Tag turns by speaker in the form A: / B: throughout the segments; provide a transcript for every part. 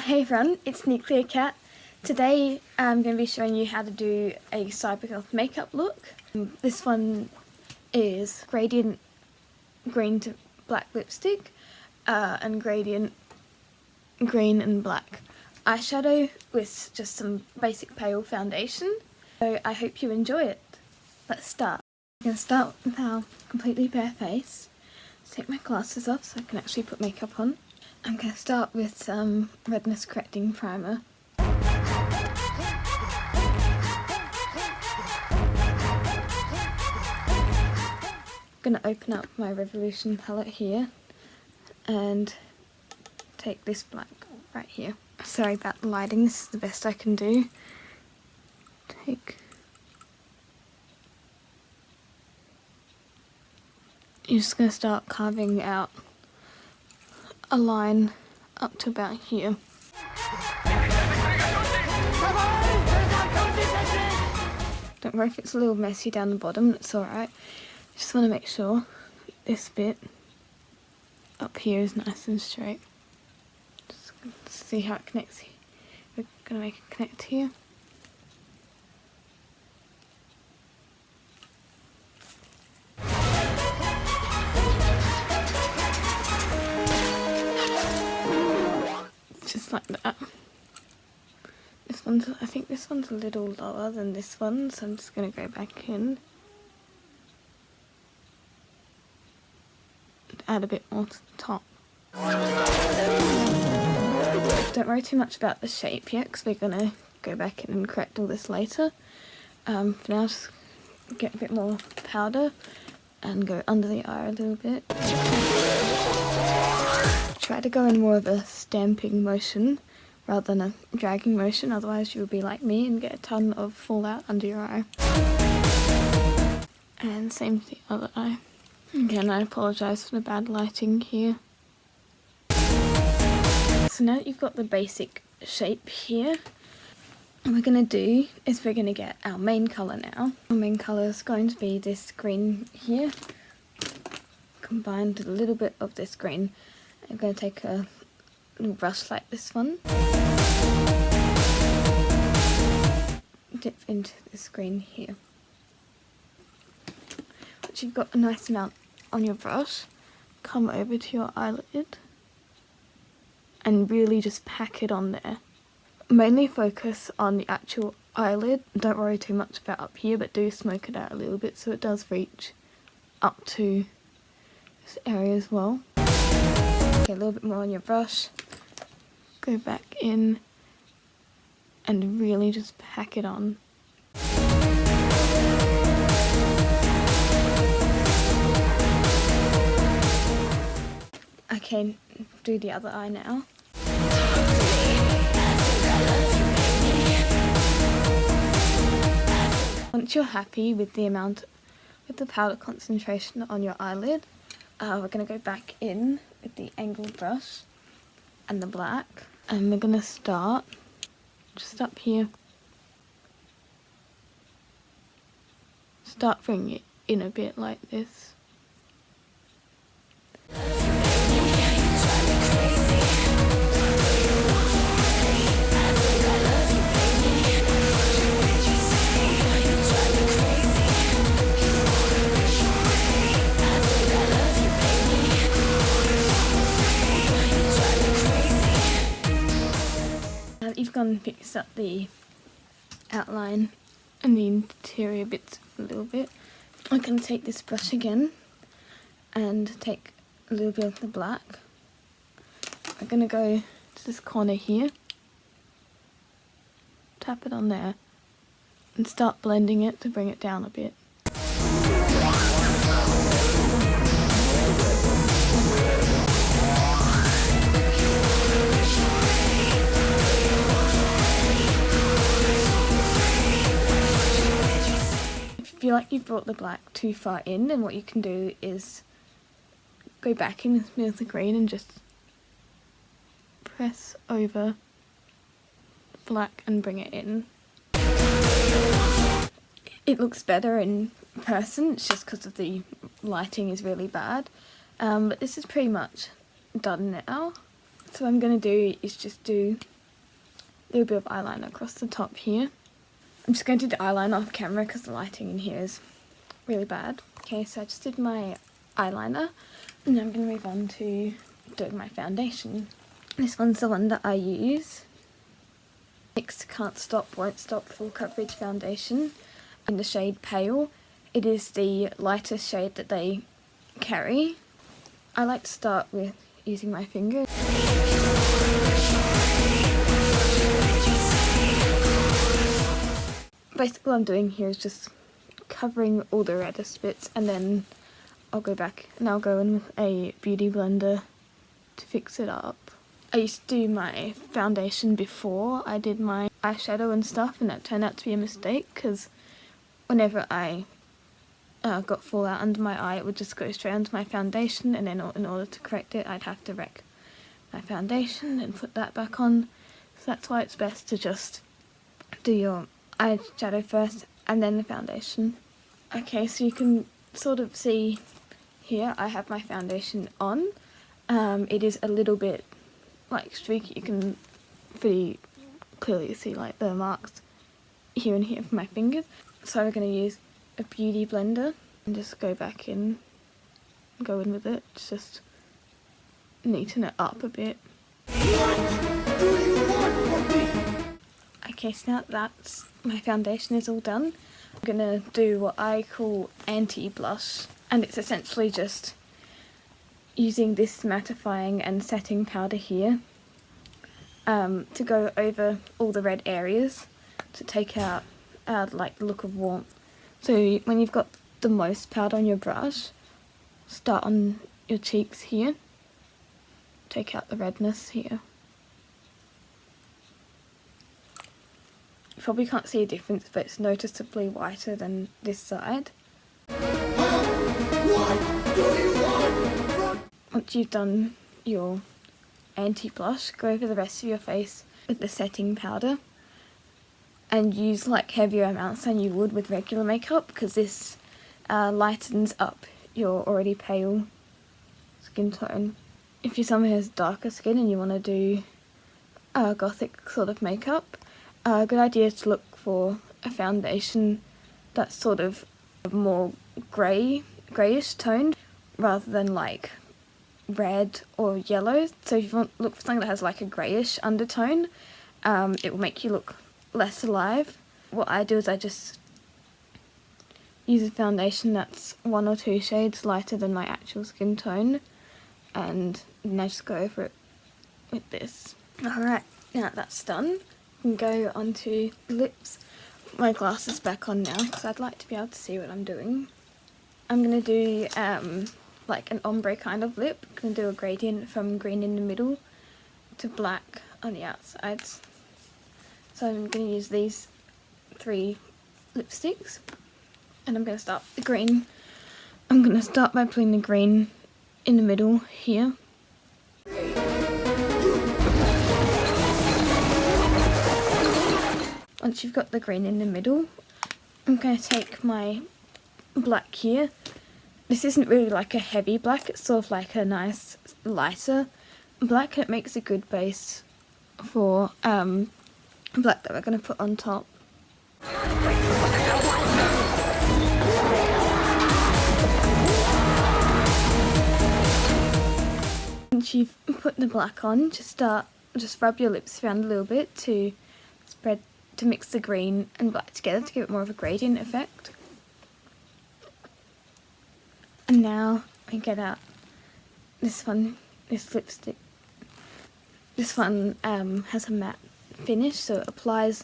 A: Hey everyone, it's Nuclear Cat. Today I'm going to be showing you how to do a cybergoth makeup look. This one is gradient green to black lipstick and gradient green and black eyeshadow with just some basic pale foundation. So I hope you enjoy it. Let's start. I'm going to start with our completely bare face. Let's take my glasses off so I can actually put makeup on. I'm going to start with some redness correcting primer. I'm going to open up my Revolution palette here and take this black right here. Sorry about the lighting, this is the best I can do. You're just going to start carving out a line up to about here. Don't worry if it's a little messy down the bottom, it's alright. Just want to make sure this bit up here is nice and straight. Just see how it connects here. We're going to make it connect here. Just like that. I think this one's a little lower than this one, so I'm just going to go back in and add a bit more to the top. Don't worry too much about the shape yet, because we're going to go back in and correct all this later. For now, just get a bit more powder and go under the eye a little bit. Try to go in more of a stamping motion rather than a dragging motion, otherwise you'll be like me and get a ton of fallout under your eye. And same with the other eye. Again, I apologise for the bad lighting here. So now that you've got the basic shape here, what we're going to do is we're going to get our main colour now. Our main colour is going to be this green here, combined with a little bit of this green. I'm going to take a little brush like this one, dip into this green here. Once you've got a nice amount on your brush, come over to your eyelid and really just pack it on there. Mainly focus on the actual eyelid. Don't worry too much about up here, but do smoke it out a little bit so it does reach up to this area as well. Okay, a little bit more on your brush. Go back in and really just pack it on. Okay, do the other eye now. Once you're happy with the powder concentration on your eyelid, we're going to go back in with the angled brush and the black, and we're going to start just up here. Start bringing it in a bit like this. You've gone and fixed up the outline and the interior bits a little bit. I'm going to take this brush again and take a little bit of the black. I'm going to go to this corner here, tap it on there and start blending it to bring it down a bit. If you feel like you've brought the black too far in, then what you can do is go back in with the green and just press over the black and bring it in. It looks better in person, it's just because of the lighting is really bad. But this is pretty much done now. So what I'm going to do is just do little bit of eyeliner across the top here. I'm just going to do the eyeliner off camera because the lighting in here is really bad. Okay, so I just did my eyeliner and now I'm going to move on to doing my foundation. This one's the one that I use. NYX Can't Stop, Won't Stop Full Coverage Foundation in the shade Pale. It is the lightest shade that they carry. I like to start with using my finger. Basically what I'm doing here is just covering all the reddest bits, and then I'll go back and I'll go in with a beauty blender to fix it up. I used to do my foundation before I did my eyeshadow and stuff, and that turned out to be a mistake because whenever I got fallout under my eye, it would just go straight onto my foundation, and then in order to correct it I'd have to wreck my foundation and put that back on. So that's why it's best to just do your eyeshadow first and then the foundation. Okay, so you can sort of see here I have my foundation on. It is a little bit like streaky. You can pretty clearly see like the marks here and here from my fingers. So we're going to use a beauty blender and just go back in and go in with it. Just neaten it up a bit.
B: What do you want from me?
A: Okay, so now that's my foundation is all done, I'm gonna do what I call anti-blush, and it's essentially just using this mattifying and setting powder here to go over all the red areas to take out like the look of warmth. So when you've got the most powder on your brush, start on your cheeks here, take out the redness here. You probably can't see a difference, but it's noticeably whiter than this side.
B: What do you want?
A: Once you've done your anti-blush, go over the rest of your face with the setting powder and use like heavier amounts than you would with regular makeup, because this lightens up your already pale skin tone. If you're someone who has darker skin and you want to do gothic sort of makeup, a good idea is to look for a foundation that's sort of more greyish toned rather than like red or yellow. So if you want to look for something that has like a greyish undertone, it will make you look less alive. What I do is I just use a foundation that's 1 or 2 shades lighter than my actual skin tone, and then I just go over it with this. Alright, now that's done, I can go onto the lips. My glasses back on now because I'd like to be able to see what I'm doing. I'm going to do like an ombre kind of lip. I'm going to do a gradient from green in the middle to black on the outsides. So I'm going to use these 3 lipsticks, and I'm going to start with the green. I'm going to start by putting the green in the middle here. Once you've got the green in the middle, I'm going to take my black here. This isn't really like a heavy black, it's sort of like a nice lighter black. It makes a good base for black that we're going to put on top. Once you've put the black on, just rub your lips around a little bit to mix the green and black together to give it more of a gradient effect. And now I get out this lipstick. This one has a matte finish, so it applies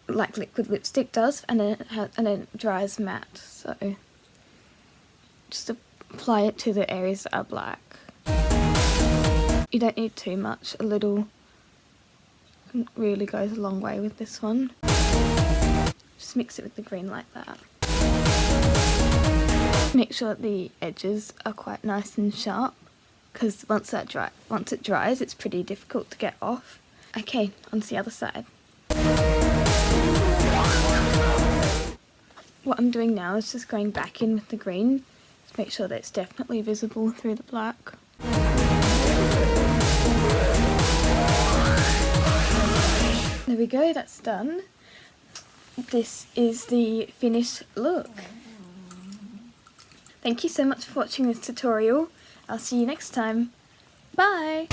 A: like liquid lipstick does, and then it dries matte. So just apply it to the areas that are black. You don't need too much. A little really goes a long way with this one. Just mix it with the green like that. Make sure that the edges are quite nice and sharp, because once it dries, it's pretty difficult to get off. Okay, onto the other side. What I'm doing now is just going back in with the green to make sure that it's definitely visible through the black. we go, that's done. This is the finished look. Thank you so much for watching this tutorial. I'll see you next time. Bye!